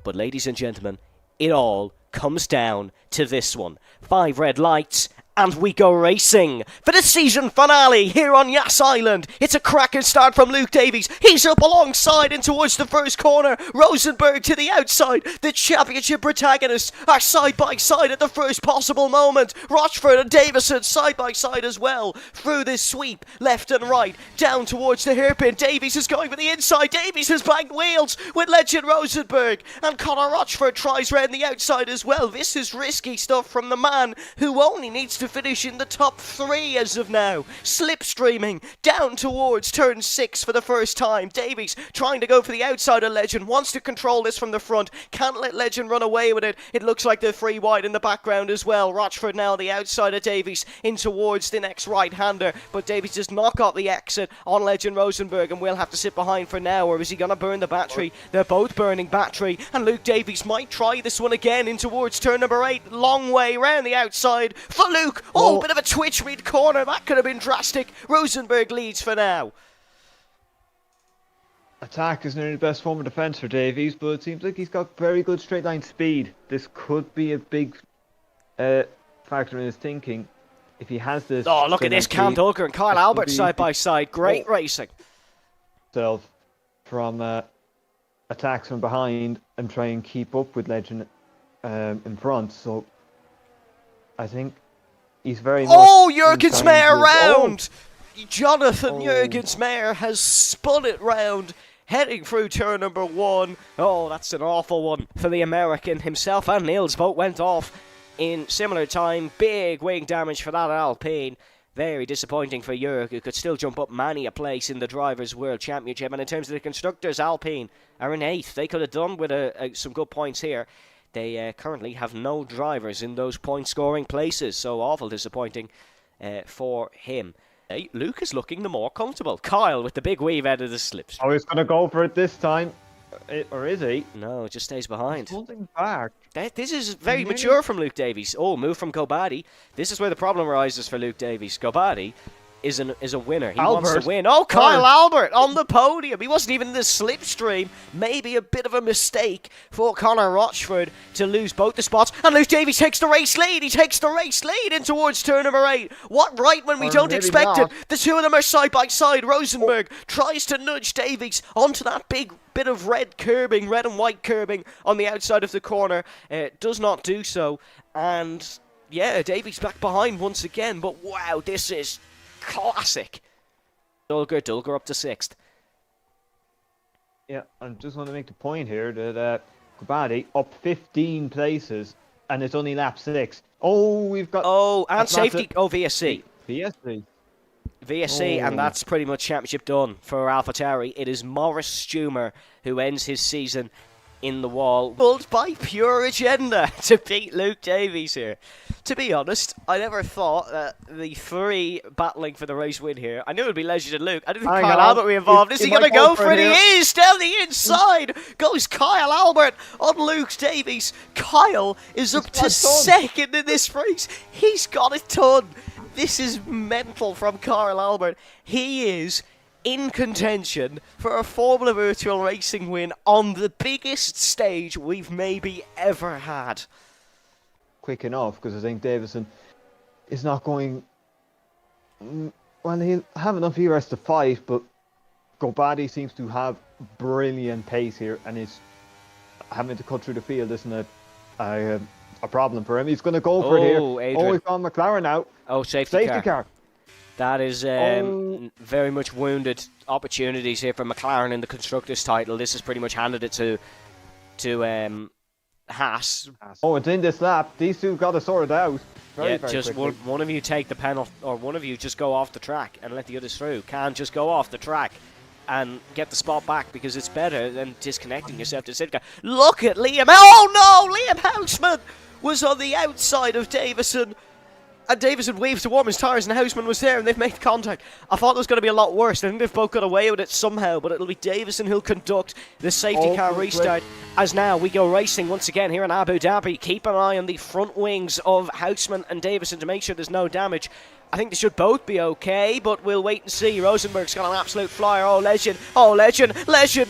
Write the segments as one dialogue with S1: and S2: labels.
S1: But ladies and gentlemen, it all comes down to this one. 5 red lights, and we go racing for the season finale here on Yas Island. It's a cracking start from Luke Davies. He's up alongside and towards the first corner. Rosenberg to the outside. The championship protagonists are side by side at the first possible moment. Rochford and Davison side by side as well. Through this sweep, left and right, down towards the hairpin. Davies is going for the inside. Davies has banked wheels with legend Rosenberg. And Conor Rochford tries round the outside as well. This is risky stuff from the man who only needs to finish in the top 3 as of now. Slipstreaming down towards turn 6 for the first time. Davies trying to go for the outside of Legend, wants to control this from the front, can't let Legend run away with it. It looks like they're 3 wide in the background as well. Rochford now the outside of Davies in towards the next right-hander, but Davies does knock off the exit on Legend Rosenberg and will have to sit behind for now, or is he going to burn the battery? They're both burning battery, and Luke Davies might try this one again in towards turn number 8. Long way round the outside for Luke. Oh, bit of a twitch mid-corner. That could have been drastic. Rosenberg leads for now.
S2: Attack is nearly the best form of defence for Davies, but it seems like he's got very good straight line speed. This could be a big factor in his thinking if he has this.
S1: Oh, look at this. Cam Duggar and Kyle Albert side by side. Great racing.
S2: Self from attacks from behind and try and keep up with Legend in front. So I think he's very much.
S1: Oh, Jurgensmeyer round! Jonathan Jurgensmeyer has spun it round, heading through turn number 1. Oh, that's an awful one for the American. Himself and Niels both went off in similar time. Big wing damage for that Alpine. Very disappointing for Jurg, who could still jump up many a place in the Drivers' World Championship. And in terms of the Constructors, Alpine are in 8th. They could have done with some good points here. They currently have no drivers in those point-scoring places, so awful disappointing for him. Luke is looking the more comfortable. Kyle with the big weave out of the slips.
S2: Oh, he's going to go for it this time. Or is he?
S1: No, it just stays behind.
S2: He's holding back.
S1: This is very mature from Luke Davies. Oh, move from Gobadi. This is where the problem arises for Luke Davies. Gobadi is a winner. He wants to win. Oh, Kyle Albert on the podium. He wasn't even in the slipstream. Maybe a bit of a mistake for Conor Rochford to lose both the spots. And Luke Davies takes the race lead. He takes the race lead in towards turn number 8. What right when we don't expect it. The two of them are side by side. Rosenberg tries to nudge Davies onto that big bit of red curbing, red and white curbing on the outside of the corner. Does not do so. And yeah, Davies back behind once again. But wow, this is classic. Dulger up to 6th.
S2: Yeah, I just want to make the point here that Gobadi up 15 places and it's only lap 6. Oh, we've got.
S1: Oh, and safety. Oh, VSC.
S2: VSC,
S1: and that's pretty much championship done for AlphaTauri. It is Morris Stumer who ends his season in the wall, built by pure agenda to beat Luke Davies here. To be honest, I never thought that the 3 battling for the race win here. I knew it would be Legend and Luke. I didn't think Kyle Albert would be involved. Is he going to go for it? He is! Down the inside goes Kyle Albert on Luke Davies. Kyle is up to 2nd in this race. He's got it done. This is mental from Kyle Albert. He is in contention for a Formula Virtual Racing win on the biggest stage we've maybe ever had.
S2: Quick enough, because I think Davison is not going. Well, he'll have enough ERS to fight, but Gobadi seems to have brilliant pace here, and is having to cut through the field isn't a problem for him. He's going to go for it here.
S1: Adrian.
S2: Oh, we found McLaren out.
S1: Oh, safety
S2: car.
S1: That is very much wounded opportunities here for McLaren in the Constructors' title. This has pretty much handed it to Haas.
S2: Oh, it's in this lap. These two got to sort it out. Very
S1: just one of you take the penalty, or one of you just go off the track and let the others through. Can't just go off the track and get the spot back, because it's better than disconnecting yourself to the safety car. Look at Liam. Oh no! Liam Houseman was on the outside of Davison. And Davison waved to warm his tyres, and Houseman was there, and they've made contact. I thought it was going to be a lot worse. I think they've both got away with it somehow, but it'll be Davison who'll conduct the safety car restart. As now we go racing once again here in Abu Dhabi. Keep an eye on the front wings of Houseman and Davison to make sure there's no damage. I think they should both be okay, but we'll wait and see. Rosenberg's got an absolute flyer. Oh, Legend. Oh, Legend.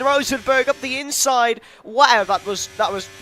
S1: Rosenberg up the inside. Wow, that was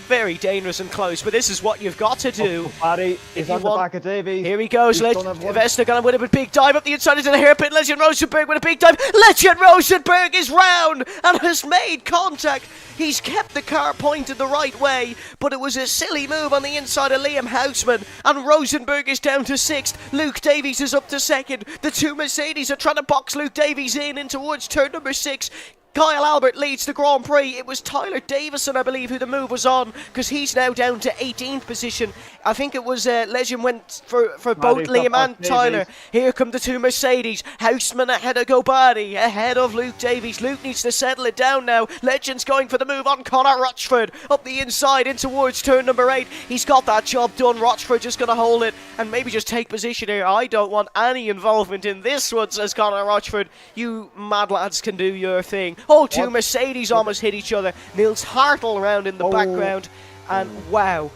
S1: very dangerous and close, but this is what you've got to do.
S2: Paddy is on the back of Davies.
S1: Here he goes. Vesta going to win a big dive up the inside into the hairpin. Legend Rosenberg with a big dive. Legend Rosenberg is round and has made contact. He's kept the car pointed the right way, but it was a silly move on the inside of Liam Houseman, and Rosenberg is down to 6th. Luke Davies is up to 2nd. The two Mercedes are trying to box Luke Davies in towards turn number 6. Kyle Albert leads the Grand Prix. It was Tyler Davison, I believe, who the move was on, because he's now down to 18th position. I think it was Legend went for both Liam and Tyler. Here come the two Mercedes. Houseman ahead of Gobadi, ahead of Luke Davies. Luke needs to settle it down now. Legend's going for the move on Connor Rochford. Up the inside in towards turn number 8. He's got that job done. Rochford just going to hold it and maybe just take position here. I don't want any involvement in this one, says Connor Rochford. You mad lads can do your thing. Oh, two Mercedes almost hit each other. Nils Hartl around in the background. And wow,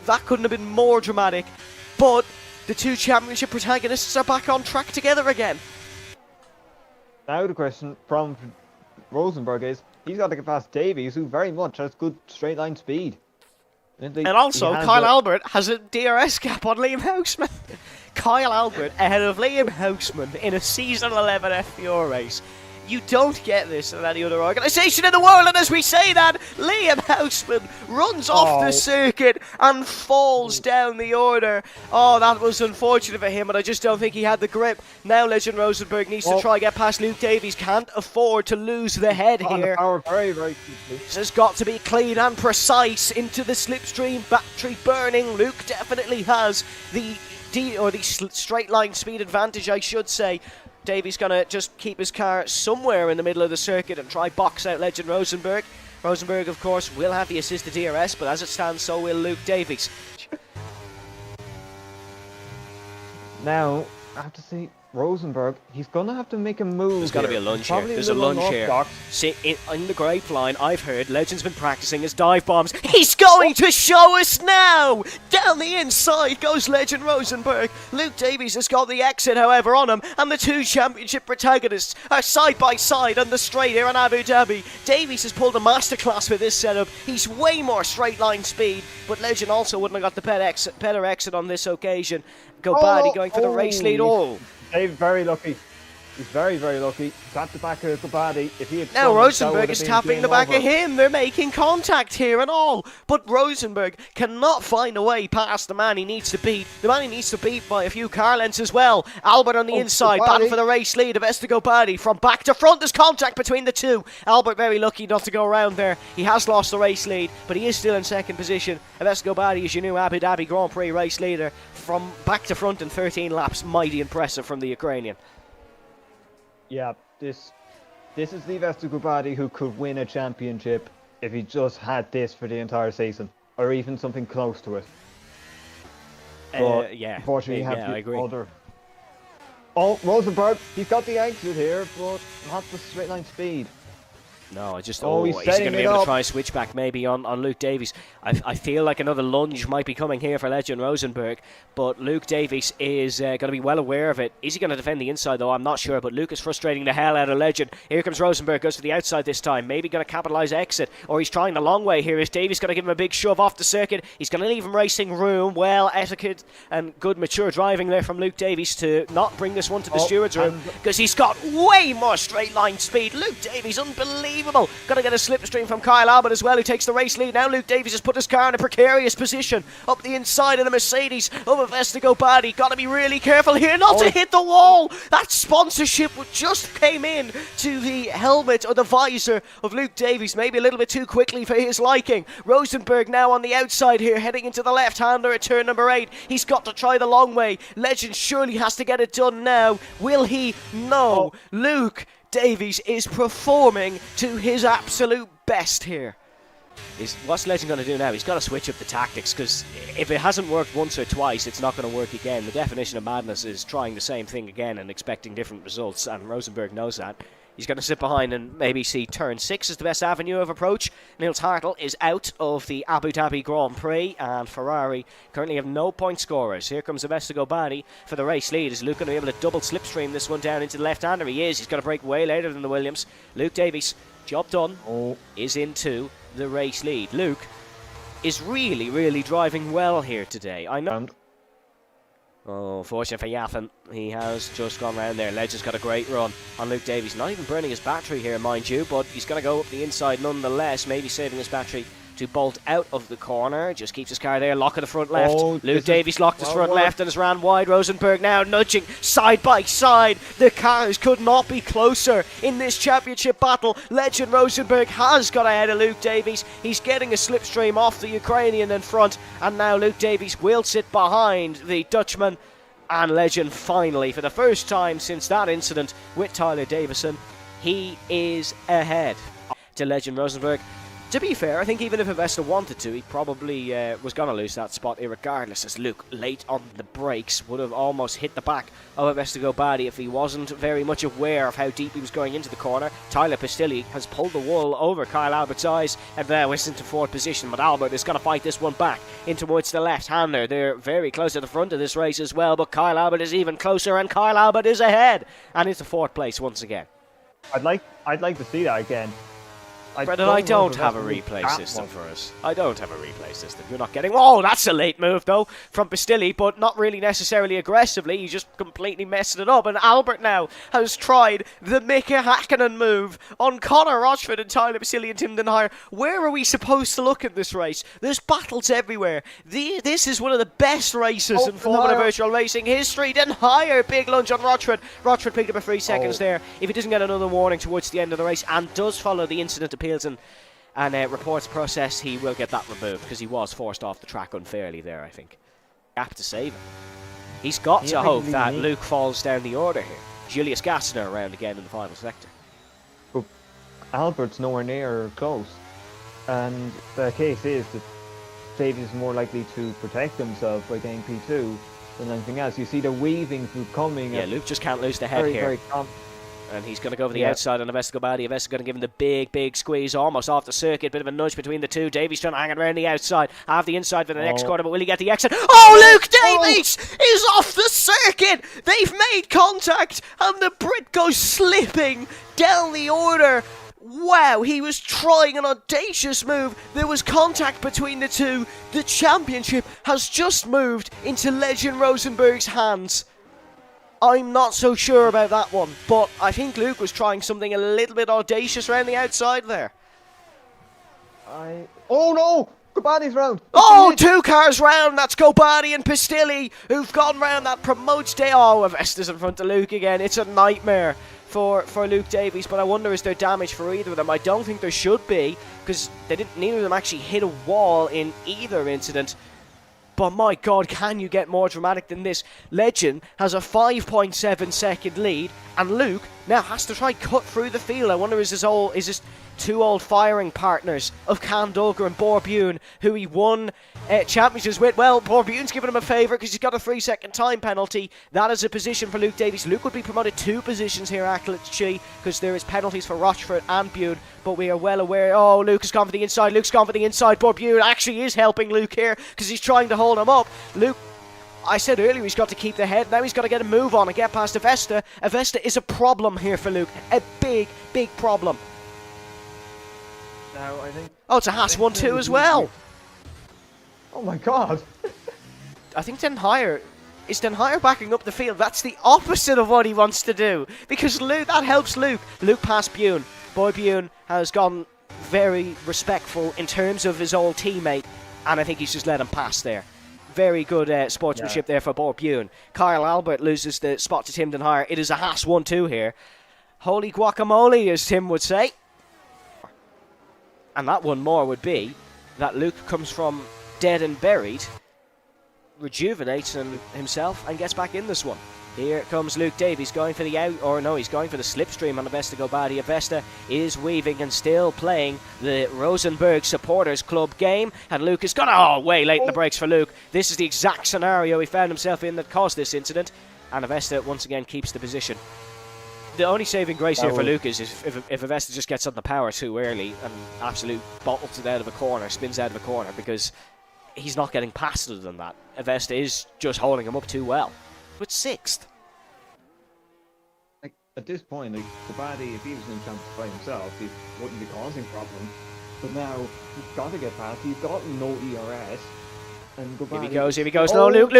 S1: that couldn't have been more dramatic. But the two championship protagonists are back on track together again.
S2: Now the question from Rosenberg is, he's got to get past Davies, who very much has good straight line speed.
S1: And also, Kyle Albert has a DRS gap on Liam Houseman. Kyle Albert ahead of Liam Houseman in a Season 11 FVR race. You don't get this in any other organisation in the world, and as we say that, Liam Houseman runs off the circuit and falls down the order. Oh, that was unfortunate for him, but I just don't think he had the grip. Now Legend Rosenberg needs to try and get past Luke Davies. Can't afford to lose the head here.
S2: Very, very
S1: This has got to be clean and precise into the slipstream, battery burning. Luke definitely has the straight line speed advantage, I should say. Davies going to just keep his car somewhere in the middle of the circuit and try box out Legend Rosenberg. Rosenberg, of course, will have the assisted DRS, but as it stands, so will Luke Davies.
S2: Now, I have to say, Rosenberg, he's going to have to make a move.
S1: There's got to be a lunge here. There's a lunge here. See, in the grapevine, I've heard Legend's been practicing his dive bombs. He's going to show us now! Down the inside goes Legend Rosenberg. Luke Davies has got the exit, however, on him, and the two championship protagonists are side by side on the straight here in Abu Dhabi. Davies has pulled a masterclass with this setup. He's way more straight line speed, but Legend also wouldn't have got the better exit on this occasion. Gobadi going for the race lead.
S2: Dave, very lucky. He's very, very lucky. He's at the back of Gobadi. If he had
S1: now Rosenberg is tapping the back of him. They're making contact here and all. But Rosenberg cannot find a way past the man he needs to beat. The man he needs to beat by a few car lengths as well. Albert on the inside, battle for the race lead of Esta Gobadi. From back to front, there's contact between the two. Albert very lucky not to go around there. He has lost the race lead, but he is still in second position. Esta Gobadi is your new Abu Dhabi Grand Prix race leader. From back to front in 13 laps, mighty impressive from the Ukrainian.
S2: Yeah, this is the Esta Gobadi who could win a championship if he just had this for the entire season, or even something close to it.
S1: Yeah,
S2: unfortunately,
S1: I agree.
S2: Oh, Rosenberg, he's got the exit here, but not the straight line speed.
S1: No, I just
S2: he's
S1: going to be able to try a switchback maybe on Luke Davies. I feel like another lunge might be coming here for Legend Rosenberg, but Luke Davies is going to be well aware of it. Is he going to defend the inside though? I'm not sure, but Luke is frustrating the hell out of Legend. Here comes Rosenberg, goes to the outside this time, maybe going to capitalise exit, or he's trying the long way here. Is Davies going to give him a big shove off the circuit? He's going to leave him racing room. Well, etiquette and good mature driving there from Luke Davies to not bring this one to the steward's room, because he's got way more straight line speed. Luke Davies, unbelievable. Got to get a slipstream from Kyle Albert as well, who takes the race lead. Now Luke Davies has put his car in a precarious position up the inside of the Mercedes of Esta Gobadi. Got to be really careful here not to hit the wall. That sponsorship just came in to the helmet or the visor of Luke Davies, maybe a little bit too quickly for his liking. Rosenberg now on the outside here, heading into the left-hander at turn number 8. He's got to try the long way. Legend surely has to get it done now. Will he? No. Luke Davies is performing to his absolute best here. What's Legend going to do now? He's got to switch up the tactics, because if it hasn't worked once or twice, it's not going to work again. The definition of madness is trying the same thing again and expecting different results, and Rosenberg knows that. He's going to sit behind and maybe see turn 6 as the best avenue of approach. Niels Hartl is out of the Abu Dhabi Grand Prix, and Ferrari currently have no point scorers. Here comes Avesta Badi for the race lead. Is Luke going to be able to double slipstream this one down into the left-hander? He is. He's going to break way later than the Williams. Luke Davies, job done, is into the race lead. Luke is really, really driving well here today. I know. Oh, fortunate for Yathan, he has just gone round there. Legend's got a great run on Luke Davies. Not even burning his battery here, mind you, but he's going to go up the inside nonetheless, maybe saving his battery to bolt out of the corner. Just keeps his car there, lock at the front left. Luke Davies locked his front left and has ran wide. Rosenberg now nudging side by side. The cars could not be closer in this championship battle. Legend Rosenberg has got ahead of Luke Davies. He's getting a slipstream off the Ukrainian in front, and now Luke Davies will sit behind the Dutchman. And Legend finally, for the first time since that incident with Tyler Davison, he is ahead to Legend Rosenberg. To be fair, I think even if Avesta wanted to, he probably was going to lose that spot irregardless, as Luke, late on the brakes, would have almost hit the back of Avesta Badi if he wasn't very much aware of how deep he was going into the corner. Tyler Pistilli has pulled the wool over Kyle Albert's eyes and now is into fourth position, but Albert is going to fight this one back in towards the left-hander. They're very close to the front of this race as well, but Kyle Albert is even closer, and Kyle Albert is ahead and into fourth place once again.
S2: I'd like to see that again.
S1: Brendan, I don't have a replay system for us. I don't have a replay system. You're not getting... Oh, that's a late move, though, from Pistilli, but not really necessarily aggressively. He just completely messed it up. And Albert now has tried the Mika Hakkinen move on Connor Rochford and Tyler Pistilli and Tim Denhire. Where are we supposed to look at this race? There's battles everywhere. This is one of the best races in Formula Virtual Racing history. Denhire, big lunge on Rochford. Rochford picked up a 3 seconds there. If he doesn't get another warning towards the end of the race and does follow the incident appeals and reports process, he will get that removed because he was forced off the track unfairly there, I think. Gap to save him. He's got to hope that Luke falls down the order here. Julius Gassner around again in the final sector.
S2: But Albert's nowhere near close, and the case is that Davies is more likely to protect himself by getting P2 than anything else. You see the weaving through coming.
S1: Yeah, Luke just can't lose the head here. And he's going to go over the outside on Avesta Badi. Avesta going to give him the big squeeze, almost off the circuit. Bit of a nudge between the two. Davies trying to hang it around the outside. Have the inside for the next corner, but will he get the exit? Oh, Luke Davies is off the circuit! They've made contact, and the Brit goes slipping down the order. Wow, he was trying an audacious move. There was contact between the two. The championship has just moved into Legend Rosenberg's hands. I'm not so sure about that one, but I think Luke was trying something a little bit audacious around the outside there.
S2: Oh no! Gobadi's round!
S1: Oh, 2 cars round! That's Gobadi and Pistilli who've gone round. That promotes day. Oh, Avesta's in front of Luke again. It's a nightmare for Luke Davies, but I wonder is there damage for either of them? I don't think there should be, because neither of them actually hit a wall in either incident. But my God, can you get more dramatic than this? Legend has a 5.7 second lead, and Luke now has to try cut through the field. I wonder is this 2 old firing partners of Cam Dulger and Borbune, who he won championships with. Well, Borbune's given him a favour because he's got a 3-second time penalty. That is a position for Luke Davies. Luke would be promoted 2 positions here, actually, because there is penalties for Rochford and Bune. But we are well aware. Oh, Luke has gone for the inside. Luke's gone for the inside. Borbune actually is helping Luke here because he's trying to hold him up. Luke, I said earlier he's got to keep the head. Now he's got to get a move on and get past Avesta. Avesta is a problem here for Luke. A big problem.
S2: Now, I think...
S1: Oh, it's a Haas 1-2 as well.
S2: Oh my God.
S1: I think Denhire... Is Denhire backing up the field? That's the opposite of what he wants to do. Because Luke, that helps Luke. Luke passed Bune. Boy Bune has gone very respectful in terms of his old teammate. And I think he's just let him pass there. Very good sportsmanship there for Boy Bune. Kyle Albert loses the spot to Tim Denhire. It is a Haas 1-2 here. Holy guacamole, as Tim would say. And that one more would be that Luke comes from dead and buried, rejuvenates himself and gets back in this one. Here comes Luke Davies going for the he's going for the slipstream on Avesta Badi. Avesta is weaving and still playing the Rosenberg Supporters Club game, and Luke is gone way late in the brakes for Luke. This is the exact scenario he found himself in that caused this incident, and Avesta once again keeps the position. the only saving grace
S2: That
S1: here for
S2: was-
S1: Luke is if Avesta just gets on the power too early and absolute bottles it out of a corner, spins out of a corner, because he's not getting past other than that. Avesta is just holding him up too well. But 6th.
S2: Like, at this point, like, Gobadi, if he was in championship by himself, he wouldn't be causing problems. But now, he's got to get past. He's got no ERS. And
S1: Here he goes.
S2: Oh.
S1: No, Luke.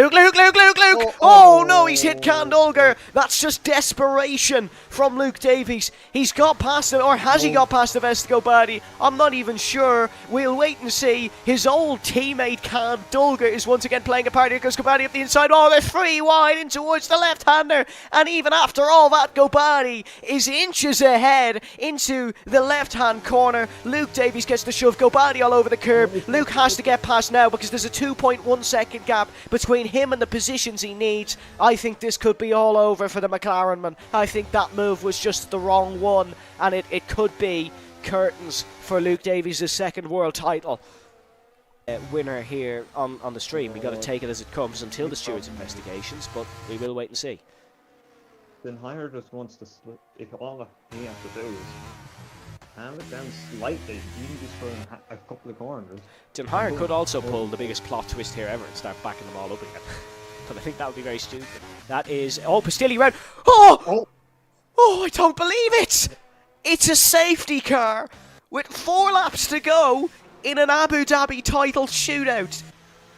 S1: Oh, no, he's hit Candulger. That's just desperation from Luke Davies. He's got past it, or has he got past the Avesta Gobadi? I'm not even sure. We'll wait and see. His old teammate Candulger is once again playing a part. Here goes Gobadi up the inside. Oh, they're 3 wide in towards the left-hander. And even after all that, Gobadi is inches ahead into the left-hand corner. Luke Davies gets the shove. Gobadi all over the curb. Luke has to get past now because there's a 2.1 second gap between him and the positions he needs. I think this could be all over for the McLaren man. I think that move was just the wrong one, and it could be curtains for Luke Davies' second world title. Winner here on the stream. We got to take it as it comes until the stewards' investigations, but we will wait and see.
S2: Then Hire just wants to slip. If all he has to do is have it down slightly, even just for a couple of corners.
S1: Tim Hire could also pull the biggest plot twist here ever and start backing them all up again. But I think that would be very stupid. That is... Oh, Pastilli round. Oh! Oh, I don't believe it! It's a safety car with 4 laps to go in an Abu Dhabi title shootout.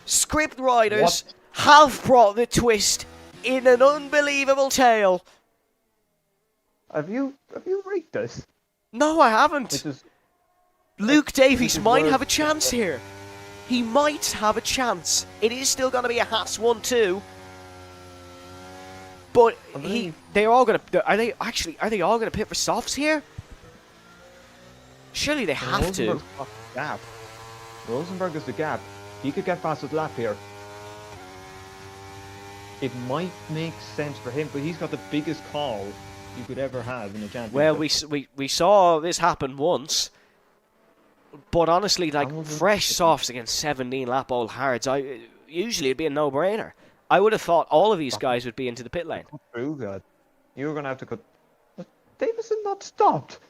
S1: Script writers have brought the twist in an unbelievable tale.
S2: Have you read this?
S1: No, I haven't. Luke Davies might have a
S2: worth-
S1: chance here. He might have a chance. It is still going to be a Haas 1-2. But they're all going to... Are they all going to pit for softs here? Surely they have to.
S2: Gap. Rosenberg is the gap. He could get fastest lap here. It might make sense for him, but he's got the biggest call you could ever have in a championship.
S1: Well, we saw this happen once. But honestly, like, fresh softs against 17 lap old hards, usually it'd be a no-brainer. I would have thought all of these guys would be into the pit lane.
S2: True, God. You were going to have to cut... But Davison not stopped.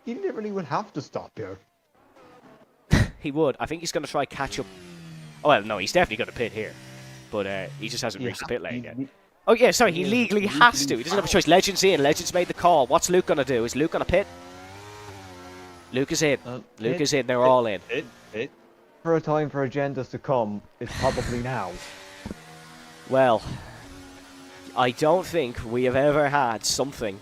S2: He literally would have to stop here.
S1: He would. I think he's going to try catch up. Oh, well, no, he's definitely going to pit here. But he just hasn't reached the pit lane yet. Oh, yeah, sorry, he legally has to. He doesn't have a choice. Legends in. Legends made the call. What's Luke going to do? Is Luke going to pit? Luke is in. Luke is in. They're all in.
S2: For a time for agendas to come, it's probably now.
S1: Well, I don't think we have ever had something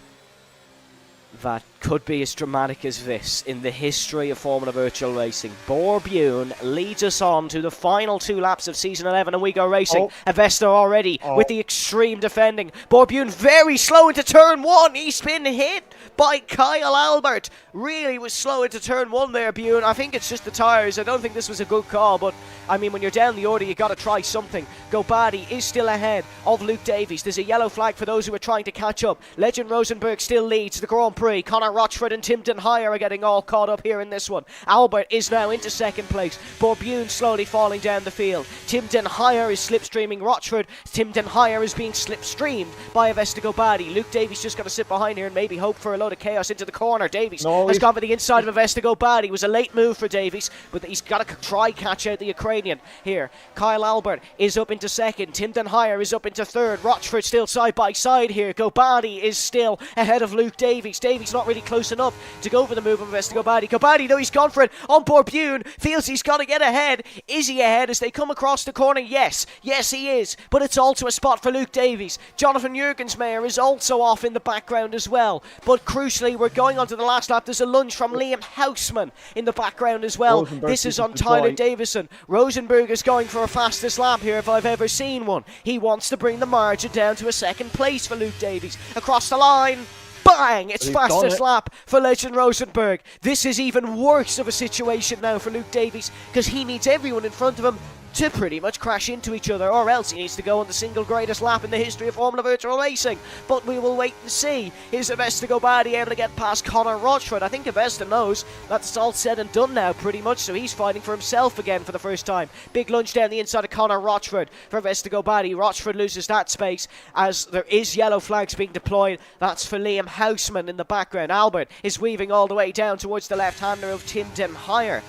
S1: that could be as dramatic as this in the history of Formula Virtual Racing. Borbune leads us on to the final 2 laps of Season 11 and we go racing. Avesta already with the extreme defending. Borbune very slow into turn 1. He's been hit by Kyle Albert. Really was slow into turn 1 there, Bune. I think it's just the tyres. I don't think this was a good call, but I mean, when you're down the order, you got to try something. Gobadi is still ahead of Luke Davies. There's a yellow flag for those who are trying to catch up. Legend Rosenberg still leads the Grand Prix. Connor Rochford and Tim Denhyer are getting all caught up here in this one. Albert is now into second place. Borbune slowly falling down the field. Tim Denhyer is slipstreaming Rochford. Tim Denhyer is being slipstreamed by Avesta Gobadi. Luke Davies just got to sit behind here and maybe hope for a load of chaos into the corner. Davies has gone for the inside of Avesta Gobadi. It was a late move for Davies, but he's got to try catch out the Ukrainian here. Kyle Albert is up into second. Tim Denhyer is up into third. Rochford still side by side here. Gobadi is still ahead of Luke Davies. Davies not really close enough to go for the move of Avesta Gobadi. Gobadi, though, he's gone for it on Borbune. Feels he's got to get ahead. Is he ahead as they come across the corner? Yes, he is. But it's also a spot for Luke Davies. Jonathan Jurgensmeyer is also off in the background as well. But crucially, we're going on to the last lap. There's a lunge from Liam Houseman in the background as well. This is on Tyler Davison. Rosenberg is going for a fastest lap here if I've ever seen one. He wants to bring the margin down to a second place for Luke Davies. Across the line. Bang! It's fastest lap for Legend Rosenberg. This is even worse of a situation now for Luke Davies because he needs everyone in front of him to pretty much crash into each other, or else he needs to go on the single greatest lap in the history of Formula Virtual Racing. But we will wait and see. Is Avesta able to get past Connor Rochford? I think Avesta knows that's all said and done now, pretty much, so he's fighting for himself again for the first time. Big lunge down the inside of Connor Rochford for Avesta. Rochford loses that space as there is yellow flags being deployed. That's for Liam Houseman in the background. Albert is weaving all the way down towards the left-hander of Tim Denhire.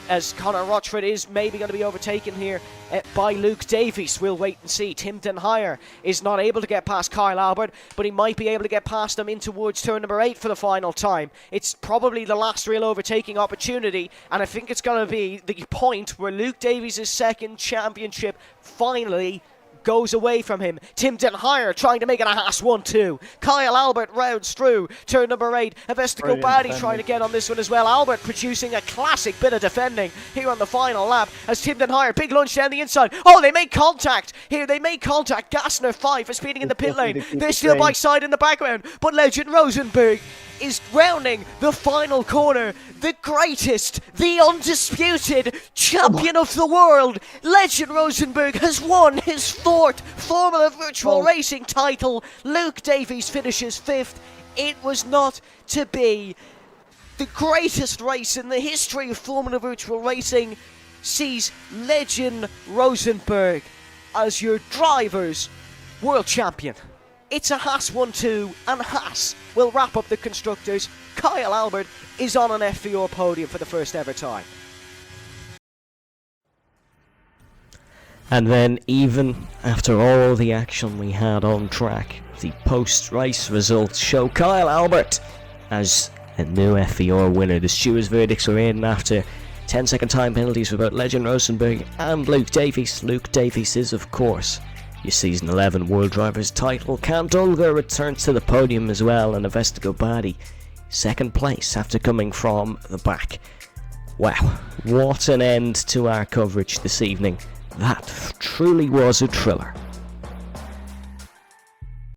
S1: As Connor Rochford is maybe going to be overtaken here by Luke Davies. We'll wait and see. Tim Denhire is not able to get past Kyle Albert, but he might be able to get past him in towards turn number 8 for the final time. It's probably the last real overtaking opportunity, and I think it's going to be the point where Luke Davies' second championship finally goes away from him. Tim Denhire trying to make it a Haas 1-2. Kyle Albert rounds through turn number 8. Avesta Badi trying to get on this one as well. Albert producing a classic bit of defending here on the final lap as Tim Denhire, big lunge down the inside. Oh, they make contact here. They make contact. Gassner 5 for speeding in the pit lane. They're still by side in the background, but Legend Rosenberg is rounding the final corner. The greatest, the undisputed champion of the world, Legend Rosenberg, has won his 4th Formula Virtual Racing title. Luke Davies finishes 5th. It was not to be. The greatest race in the history of Formula Virtual Racing sees Legend Rosenberg as your driver's world champion. It's a Haas 1-2, and Haas will wrap up the constructors. Kyle Albert is on an FVR podium for the first ever time.
S3: And then, even after all the action we had on track, the post-race results show Kyle Albert as a new FVR winner. The stewards' verdicts were in after 10-second time penalties for both Legend Rosenberg and Luke Davies. Luke Davies is, of course, your Season 11 World Drivers title. Cam Dulger returns to the podium as well, and Avesta Badi second place after coming from the back. Wow, what an end to our coverage this evening. That truly was a thriller.